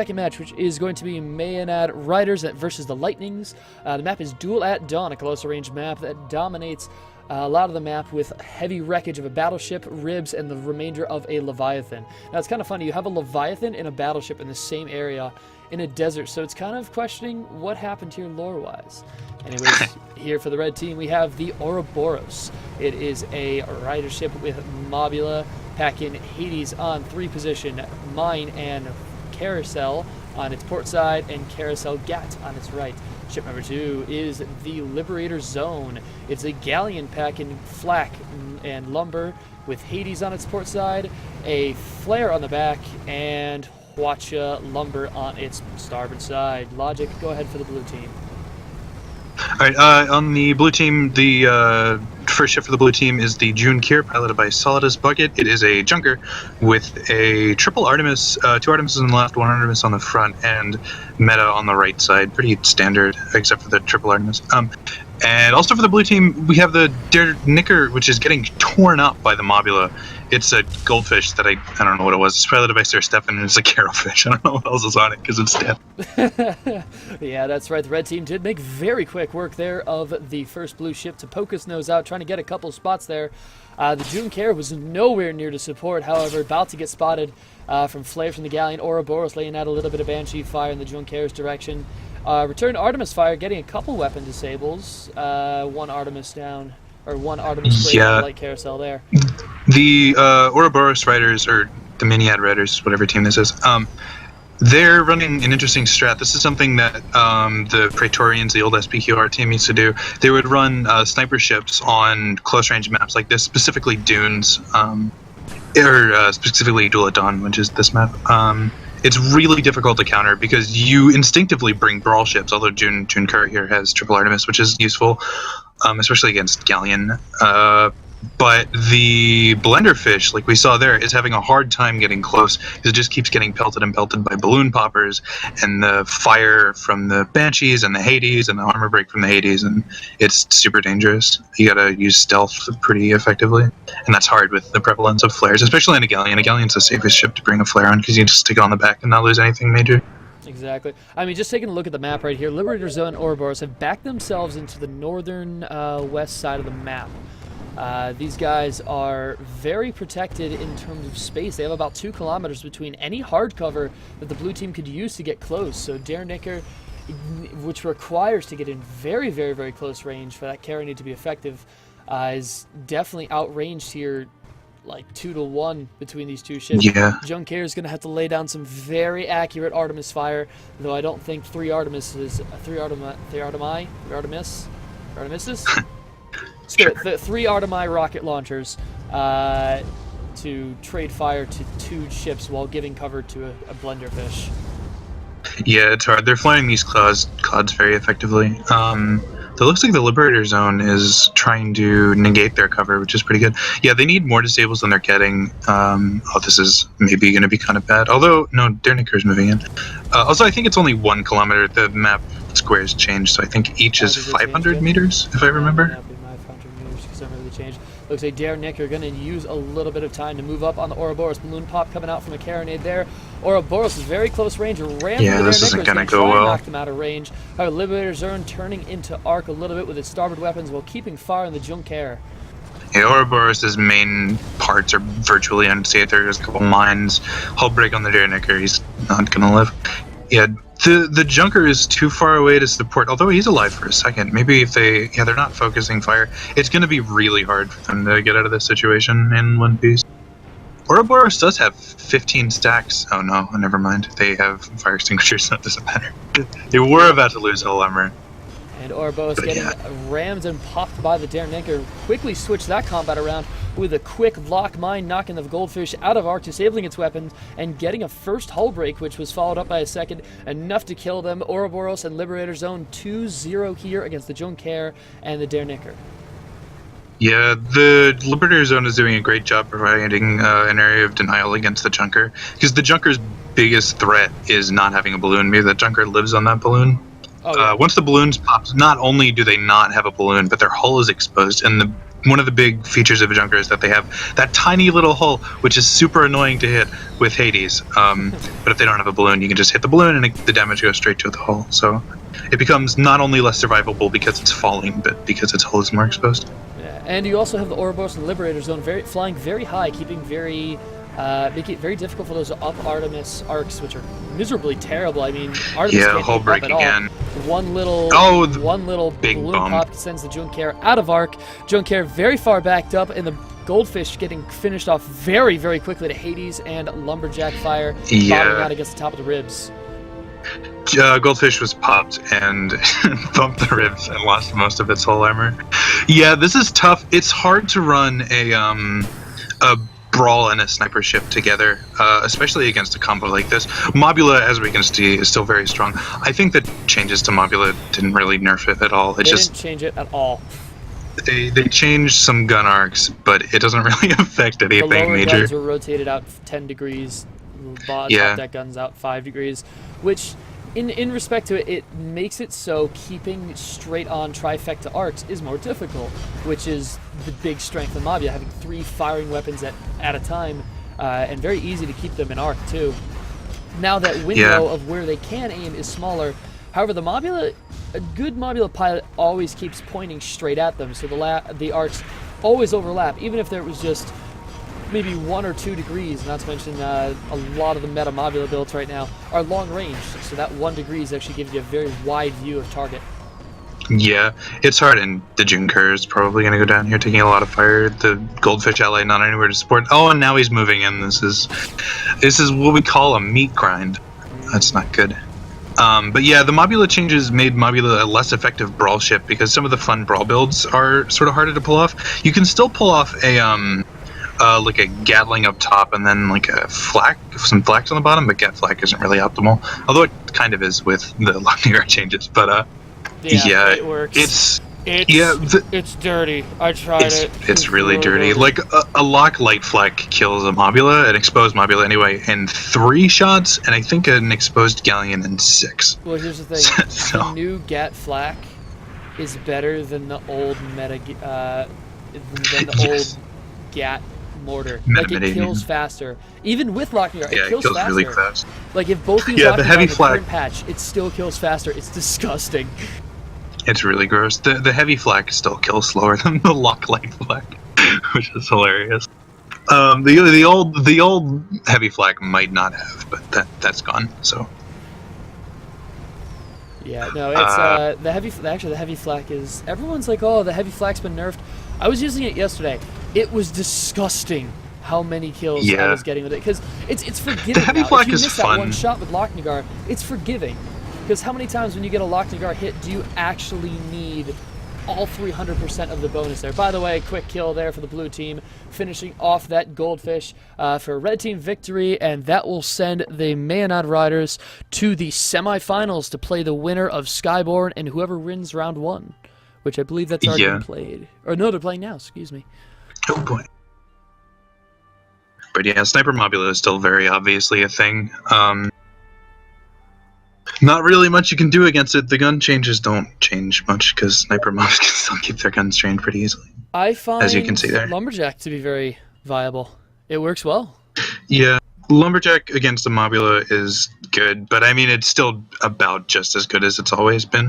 Second match, which is going to be Maenad Ryders versus the Lightlings. The map is Duel at Dawn, a closer range map that dominates a lot of the map with heavy wreckage of a battleship, ribs, and the remainder of a Leviathan. Now, it's kind of funny. You have a Leviathan and a battleship in the same area in a desert, so it's kind of questioning what happened here lore-wise. Anyways, here for the red team, we have the Ouroboros. It is a rider ship with Mobula, packing Hades on 3 position, mine and Carousel on its port side, and Carousel Gat on its right. Ship number 2 is the Liberator Zone. It's a galleon packing flak and lumber with Hades on its port side, a flare on the back, and Huacha lumber on its starboard side. Logic, go ahead for the blue team. Alright, on the blue team, the first ship for the blue team is the June Kier, piloted by Solidus Bucket. It is a junker with a triple Artemis, 2 Artemises on the left, 1 Artemis on the front, and meta on the right side. Pretty standard, except for the triple Artemis. And also for the blue team, we have the Der Knicker, which is getting torn up by the Mobula. It's a goldfish that I don't know what it was. It's piloted by Sir Stefan, and it's a carrowfish. I don't know what else is on it because it's dead. Yeah, that's right. The red team did make very quick work there of the first blue ship to poke his nose out, trying to get a couple spots there. The June Care was nowhere near to support, however, about to get spotted from flare from the galleon. Ouroboros laying out a little bit of Banshee fire in the June Care's direction. Return Artemis fire, getting a couple weapon disables. 1 Artemis down, or 1 Artemis light carousel there. The Ouroboros Riders, or the Maenad Riders, whatever team this is, they're running an interesting strat. This is something that the Praetorians, the old SPQR team, used to do. They would run sniper ships on close-range maps like this, specifically Dunes, or specifically Duel at Dawn, which is this map. It's really difficult to counter because you instinctively bring brawl ships, although June Kerr here has triple Artemis, which is useful, especially against Galleon. But the Blenderfish, like we saw there, is having a hard time getting close because it just keeps getting pelted and pelted by balloon poppers and the fire from the Banshees and the Hades and the armor break from the Hades, and it's super dangerous. You gotta use stealth pretty effectively, and that's hard with the prevalence of flares, especially in a Galleon. A Galleon's the safest ship to bring a flare on because you just stick it on the back and not lose anything major. Exactly. I mean, just taking a look at the map right here, Liberator Zone and Ouroboros have backed themselves into the northern west side of the map. These guys are very protected in terms of space. They have about 2 kilometers between any hard cover that the blue team could use to get close. So Der Knicker, which requires to get in very, very, very close range for that carry need to be effective, is definitely outranged here, like 2 to 1 between these 2 ships. Yeah. June Care is going to have to lay down some very accurate Artemis fire, though I don't think 3 Artemises, 3 Artemises? Sure. The 3 Artemi rocket launchers to trade fire to 2 ships while giving cover to a Blenderfish. Yeah, it's hard. They're flying these clouds very effectively. It looks like the Liberator Zone is trying to negate their cover, which is pretty good. Yeah, they need more disables than they're getting. Oh, this is maybe going to be kind of bad. Although, no, Der Knicker is moving in. Also, I think it's only 1 kilometer. The map squares changed, so I think each is 500 meters, if I remember. Change. Looks like Der Knicker going to use a little bit of time to move up on the Ouroboros. Balloon pop coming out from a carronade there. Ouroboros is very close range. Yeah, this isn't going to go well. Knock them out of range. Liberator Zone turning into arc a little bit with its starboard weapons while keeping fire on the June Care. Yeah, Ouroboros' main parts are virtually unsafe. There's a couple mines. Hull break on the Der Knicker. He's not going to live. Yeah, the junker is too far away to support, although he's alive for a second. Maybe if they're not focusing fire, it's going to be really hard for them to get out of this situation in one piece. Ouroboros does have 15 stacks. Oh no, never mind. They have fire extinguishers, so it doesn't matter. They were about to lose hull armor. And Ouroboros getting rammed and popped by the Der Knicker. Quickly switched that combat around with a quick lock mine, knocking the Goldfish out of arc, disabling its weapons, and getting a first hull break, which was followed up by a second, enough to kill them. Ouroboros and Liberator Zone 2-0 here against the June Care and the Der Knicker. Yeah, the Liberator Zone is doing a great job providing an area of denial against the junker, because the junker's biggest threat is not having a balloon. Maybe the junker lives on that balloon. Oh, yeah. Once the balloons pop, not only do they not have a balloon, but their hull is exposed, and the one of the big features of a Junker is that they have that tiny little hull, which is super annoying to hit with Hades. But if they don't have a balloon, you can just hit the balloon and the damage goes straight to the hull. So it becomes not only less survivable because it's falling, but because its hull is more exposed. Yeah, and you also have the Ouroboros and Liberator Zone flying very high, keeping make it very difficult for those up Artemis arcs, which are miserably terrible. I mean, Artemis can't hull keep break up at again. All. One little big balloon bump. pop sends the Junker out of arc. Junker very far backed up, and the Goldfish getting finished off very, very quickly to Hades and Lumberjack fire, bobbing out against the top of the ribs. Goldfish was popped and bumped the ribs and lost most of its hull armor. Yeah, this is tough. It's hard to run a brawl and a sniper ship together, especially against a combo like this. Mobula, as we can see, is still very strong. I think that changes to Mobula didn't really nerf it at all. They didn't change it at all. They changed some gun arcs, but it doesn't really affect anything major. The lower major. guns were rotated out 10 degrees, top deck guns out 5 degrees, which, in respect to it, it makes it so keeping straight on trifecta arcs is more difficult, which is the big strength of Mobula, having 3 firing weapons at a time, and very easy to keep them in arc too. Now that window of where they can aim is smaller. However, a good Mobula pilot always keeps pointing straight at them, so the arcs always overlap, even if there was just maybe 1 or 2 degrees. Not to mention a lot of the meta Mobula builds right now are long range, so that 1 degree actually gives you a very wide view of target. Yeah, it's hard, and the Junker is probably going to go down here taking a lot of fire. The Goldfish ally not anywhere to support. Oh, and now he's moving in. This is what we call a meat grind. That's not good. But yeah, the Mobula changes made Mobula a less effective brawl ship because some of the fun brawl builds are sort of harder to pull off. You can still pull off like a Gatling up top and then like a flak, some flaks on the bottom, but Gat flak isn't really optimal. Although it kind of is with the Logicalia changes, but yeah, it works. It's dirty. I tried it. It's really dirty. Like a lock light flak kills a Mobula, an exposed Mobula anyway, in 3 shots, and I think an exposed Galleon in 6. Well, here's the thing: the new Gat flak is better than the old old Gat mortar. Like it kills faster, even with Logicalia. Yeah, it kills faster. Really fast. Like if both these the heavy flak current patch, it still kills faster. It's disgusting. It's really gross. The heavy flak still kills slower than the lock light flak, which is hilarious. The old heavy flak might not have, but that's gone. So. Yeah, no, it's the heavy flak is. Everyone's like, oh, the heavy flak's been nerfed. I was using it yesterday. It was disgusting how many kills I was getting with it, because it's forgiving. The heavy flak is fun. That one shot with Logicalia, it's forgiving. Because how many times when you get a Logicalia hit do you actually need all 300% of the bonus there? By the way, quick kill there for the blue team, finishing off that Goldfish for red team victory, and that will send the Maenad Ryders to the semifinals to play the winner of Skyborn and whoever wins round 1, which I believe that's already been played. Or no, they're playing now, excuse me. Oh boy. But yeah, Sniper Mobula is still very obviously a thing. Not really much you can do against it. The gun changes don't change much because Sniper Mobs can still keep their guns trained pretty easily. I find as you can see there. Lumberjack to be very viable. It works well. Yeah, Lumberjack against the Mobula is good, but I mean it's still about just as good as it's always been.